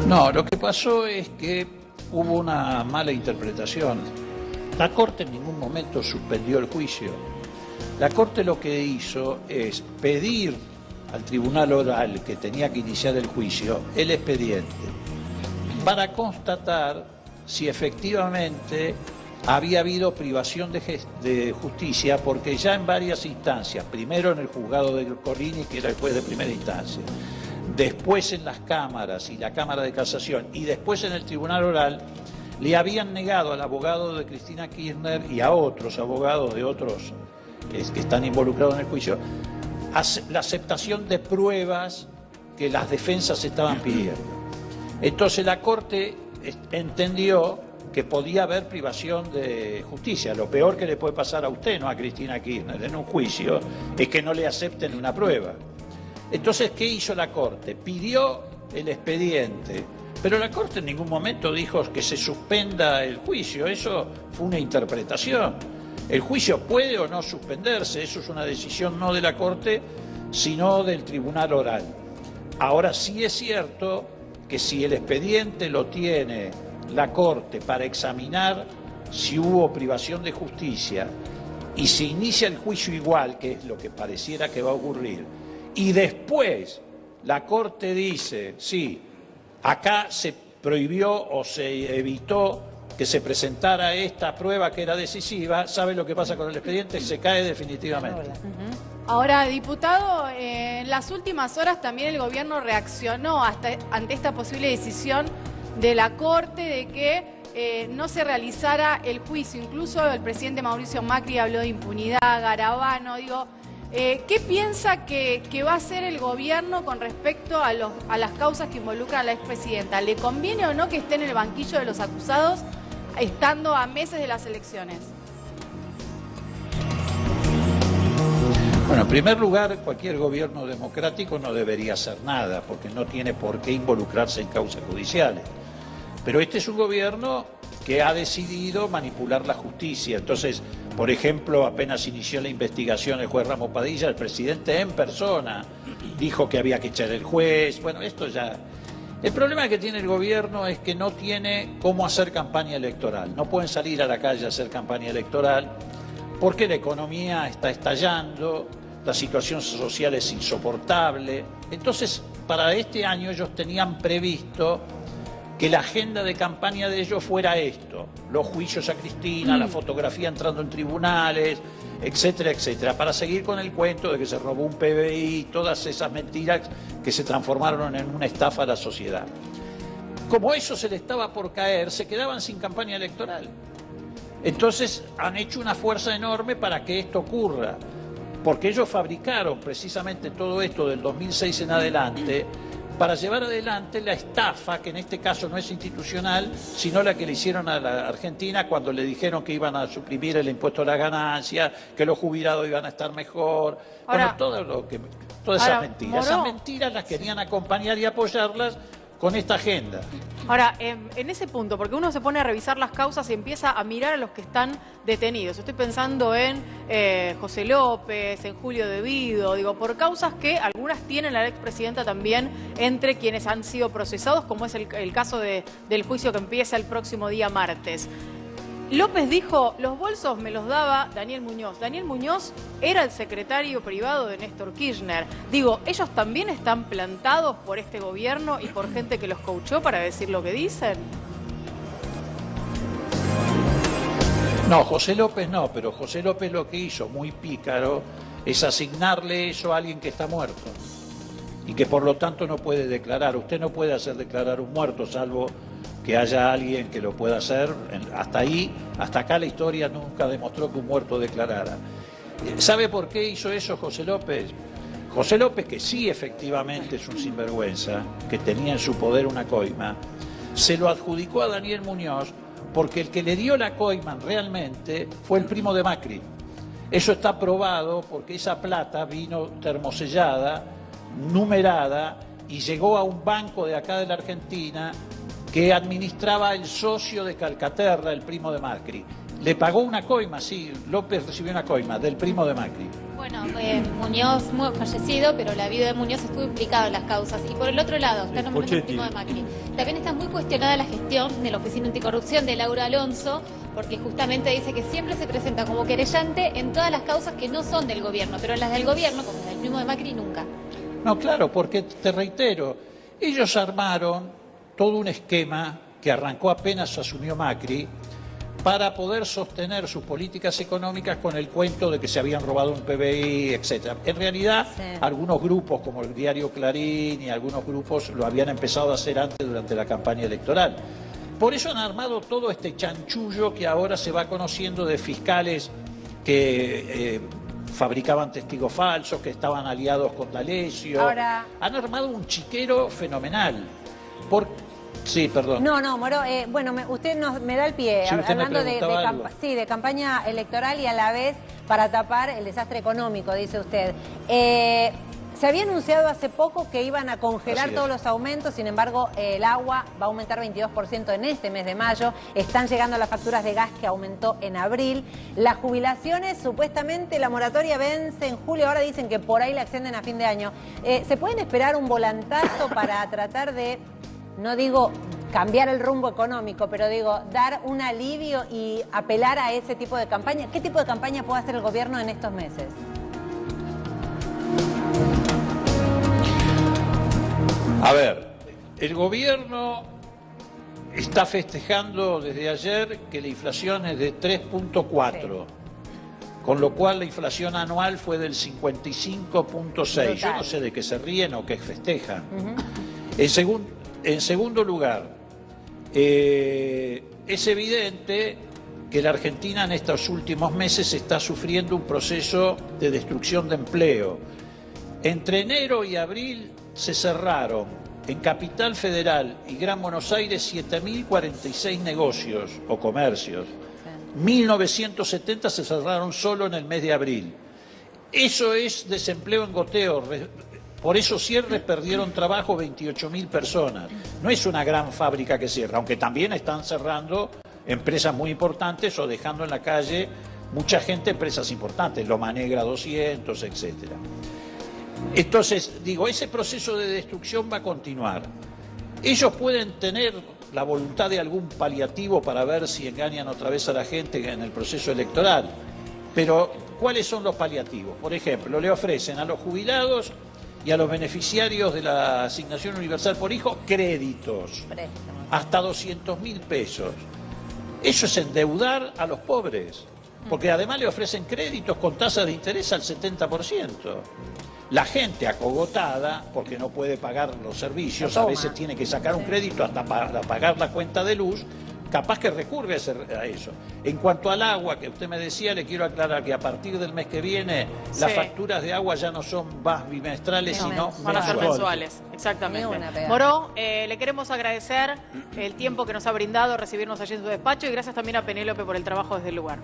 No, lo que pasó es que hubo una mala interpretación. La Corte en ningún momento suspendió el juicio. La Corte lo que hizo es pedir al Tribunal Oral que tenía que iniciar el juicio el expediente para constatar si efectivamente había habido privación de justicia, porque ya en varias instancias, primero en el juzgado de Corrini, que era el juez de primera instancia, después en las cámaras y la Cámara de Casación, y después en el Tribunal Oral, le habían negado al abogado de Cristina Kirchner y a otros abogados de otros que están involucrados en el juicio, la aceptación de pruebas que las defensas estaban pidiendo. Entonces la Corte entendió que podía haber privación de justicia. Lo peor que le puede pasar a usted, no a Cristina Kirchner, en un juicio, es que no le acepten una prueba. Entonces, ¿qué hizo la Corte? Pidió el expediente, pero la Corte en ningún momento dijo que se suspenda el juicio. Eso fue una interpretación. El juicio puede o no suspenderse, eso es una decisión no de la Corte, sino del Tribunal Oral. Ahora sí es cierto que si el expediente lo tiene la Corte para examinar si hubo privación de justicia y se inicia el juicio igual, que es lo que pareciera que va a ocurrir, y después la Corte dice, sí, acá se prohibió o se evitó que se presentara esta prueba que era decisiva, ¿sabe lo que pasa con el expediente? Se cae definitivamente. Ahora, diputado, en las últimas horas también el gobierno reaccionó ante esta posible decisión de la Corte de que no se realizara el juicio. Incluso el presidente Mauricio Macri habló de impunidad, Garabano. Digo, ¿qué piensa que va a hacer el gobierno con respecto a las causas que involucran a la expresidenta? ¿Le conviene o no que esté en el banquillo de los acusados estando a meses de las elecciones? Bueno, en primer lugar, cualquier gobierno democrático no debería hacer nada, porque no tiene por qué involucrarse en causas judiciales. Pero este es un gobierno que ha decidido manipular la justicia. Entonces, por ejemplo, apenas inició la investigación el juez Ramos Padilla, el presidente en persona dijo que había que echar el juez. Bueno, esto ya... El problema que tiene el gobierno es que no tiene cómo hacer campaña electoral. No pueden salir a la calle a hacer campaña electoral porque la economía está estallando, la situación social es insoportable. Entonces, para este año ellos tenían previsto que la agenda de campaña de ellos fuera esto, los juicios a Cristina, la fotografía entrando en tribunales, etcétera, etcétera, para seguir con el cuento de que se robó un PBI, todas esas mentiras que se transformaron en una estafa a la sociedad. Como eso se le estaba por caer, se quedaban sin campaña electoral. Entonces han hecho una fuerza enorme para que esto ocurra, porque ellos fabricaron precisamente todo esto del 2006 en adelante para llevar adelante la estafa, que en este caso no es institucional, sino la que le hicieron a la Argentina cuando le dijeron que iban a suprimir el impuesto a la ganancia, que los jubilados iban a estar mejor. Ahora, bueno, todas esas mentiras. Moró. Esas mentiras las querían acompañar y apoyarlas con esta agenda. Ahora, en ese punto, porque uno se pone a revisar las causas y empieza a mirar a los que están detenidos. Estoy pensando en José López, en Julio De Vido, digo, por causas que algunas tienen a la expresidenta también entre quienes han sido procesados, como es el caso del juicio que empieza el próximo día martes. López dijo, los bolsos me los daba Daniel Muñoz. Daniel Muñoz era el secretario privado de Néstor Kirchner. Digo, ¿ellos también están plantados por este gobierno y por gente que los coachó para decir lo que dicen? No, José López no, pero José López lo que hizo, muy pícaro, es asignarle eso a alguien que está muerto y que por lo tanto no puede declarar. Usted no puede hacer declarar un muerto, salvo que haya alguien que lo pueda hacer. Hasta ahí, hasta acá la historia nunca demostró que un muerto declarara. ¿Sabe por qué hizo eso José López? José López, que sí efectivamente es un sinvergüenza, que tenía en su poder una coima, se lo adjudicó a Daniel Muñoz porque el que le dio la coima realmente fue el primo de Macri. Eso está probado porque esa plata vino termosellada, numerada, y llegó a un banco de acá de la Argentina que administraba el socio de Calcaterra, el primo de Macri. Le pagó una coima, sí, López recibió una coima del primo de Macri. Bueno, Muñoz fallecido, pero la vida de Muñoz estuvo implicada en las causas. Y por el otro lado, está nombrando el primo de Macri. También está muy cuestionada la gestión de la Oficina Anticorrupción de Laura Alonso, porque justamente dice que siempre se presenta como querellante en todas las causas que no son del gobierno, pero en las del gobierno, como la del primo de Macri, nunca. No, claro, porque te reitero, ellos armaron todo un esquema que arrancó apenas asumió Macri para poder sostener sus políticas económicas con el cuento de que se habían robado un PBI, etcétera. En realidad, algunos grupos, como el diario Clarín y algunos grupos, lo habían empezado a hacer antes durante la campaña electoral. Por eso han armado todo este chanchullo que ahora se va conociendo de fiscales que fabricaban testigos falsos, que estaban aliados con D'Alessio. Ahora... Han armado un chiquero fenomenal. Sí, perdón. No, Moro, bueno, usted me da el pie, Sí, hablando de campaña electoral y a la vez para tapar el desastre económico, dice usted. Se había anunciado hace poco que iban a congelar todos los aumentos, sin embargo, el agua va a aumentar 22% en este mes de mayo. Están llegando las facturas de gas que aumentó en abril. Las jubilaciones, supuestamente la moratoria vence en julio, ahora dicen que por ahí la extienden a fin de año. ¿Se pueden esperar un volantazo para tratar de, no digo cambiar el rumbo económico, pero digo, dar un alivio y apelar a ese tipo de campaña? ¿Qué tipo de campaña puede hacer el gobierno en estos meses? A ver, el gobierno está festejando desde ayer que la inflación es de 3.4, con lo cual la inflación anual fue del 55.6. Yo no sé de qué se ríen o qué festejan. En segundo lugar, es evidente que la Argentina en estos últimos meses está sufriendo un proceso de destrucción de empleo. Entre enero y abril se cerraron en Capital Federal y Gran Buenos Aires 7.046 negocios o comercios. 1.970 se cerraron solo en el mes de abril. Eso es desempleo en goteo. Por esos cierres perdieron trabajo 28.000 personas. No es una gran fábrica que cierra, aunque también están cerrando empresas muy importantes o dejando en la calle mucha gente, empresas importantes, Loma Negra 200, etcétera. Entonces, digo, ese proceso de destrucción va a continuar. Ellos pueden tener la voluntad de algún paliativo para ver si engañan otra vez a la gente en el proceso electoral, pero ¿cuáles son los paliativos? Por ejemplo, le ofrecen a los jubilados y a los beneficiarios de la asignación universal por hijo créditos, hasta 200.000 pesos. Eso es endeudar a los pobres, porque además le ofrecen créditos con tasa de interés al 70%. La gente acogotada, porque no puede pagar los servicios, a veces tiene que sacar un crédito hasta para pagar la cuenta de luz, capaz que recurre a eso. En cuanto al agua, que usted me decía, le quiero aclarar que a partir del mes que viene las facturas de agua ya no son más bimestrales, sino van a ser mensuales. Exactamente. Moró, le queremos agradecer el tiempo que nos ha brindado, recibirnos allí en su despacho y gracias también a Penélope por el trabajo desde el lugar.